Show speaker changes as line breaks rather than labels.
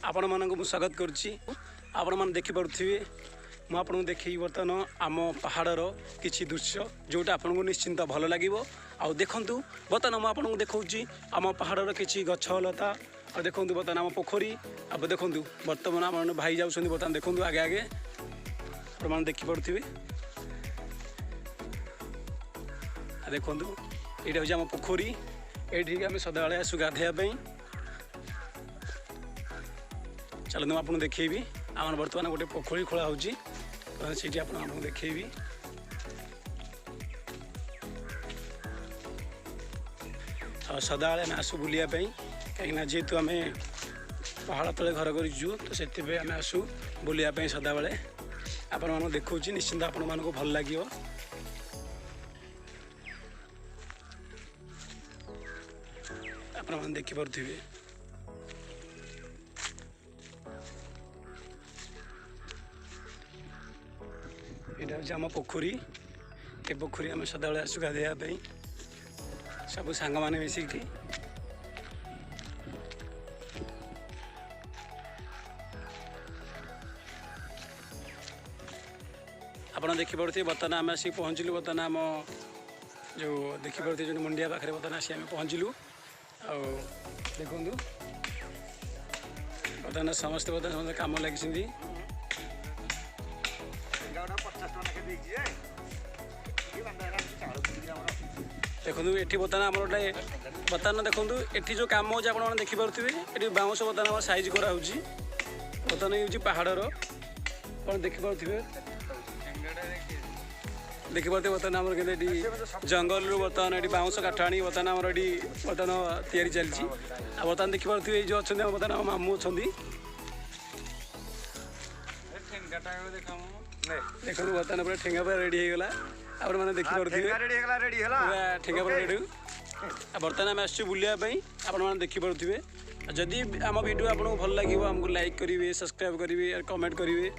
आपण मानक स्वागत करुच्ची आपण मैंने देखिपे मुझे आपको देखी बर्तमान आम पहाड़र किसी दृश्य जोटा आपको निश्चिंत भल लगे आउ देखु बर्तमान मुझे देखा आम पहाड़र किसी गछलता और देखो बर्तमान आम पोखरी अब देखो बर्तमान आप भाई जाऊँ बर्तमान देखो आगे आगे आप देखिपे देखो ये हूँ आम पोखरी ये आम सदाबे आसू गाधेवाई चलते आपको देखी आम बर्तमान गोटे पोखरी खोला हो देखी सदाबे आम आसू बुलायापी कहीं जेहेतु आम पहाड़ तले घर करूँ तो से आम आसू बुलायापी सदाबे आपण मानक देखा निश्चिंत आपण मानक भल लगे आपण मैंने देखिपे यहाँ हूँ आम पोखरी ये पोखरी आम सदाबे आसू गाधेवाई सब सांग मैंने मिसिकी आप देखिपे बर्तमान आम आसिक पहुँचलु बर्तमान आम जो देखिपे जो मुंडिया पाखे बर्तमान आसी आम पहुँचलु आ देखु बर्तमान समस्ते समस्त कम लगी देखो ये बर्तमान आम गोटे बर्तमान देखो ये जो कम हो देखिपे ये बाउंश बर्तमान साइज कराऊँ बर्तमान ये पहाड़र आप देखिपे देखिपे बर्तमान आम जंगल रू बर्तमान ये बाउंश काठ आनी बर्तमान आम बर्तमान तैयारी चलती बर्तमान देखिपे जो अच्छा बर्तमान मामू अच्छा देखो बर्तमान पूरा ठेंगा पर रेडी होगा आप देखिपे ठेंगा पर रेडी बर्तमान आम आसु बुलायापी आपने देखिपे जदि आम वीडियो आपको भल लगे आमको लाइक करेंगे सब्सक्राइब करेंगे कमेंट करेंगे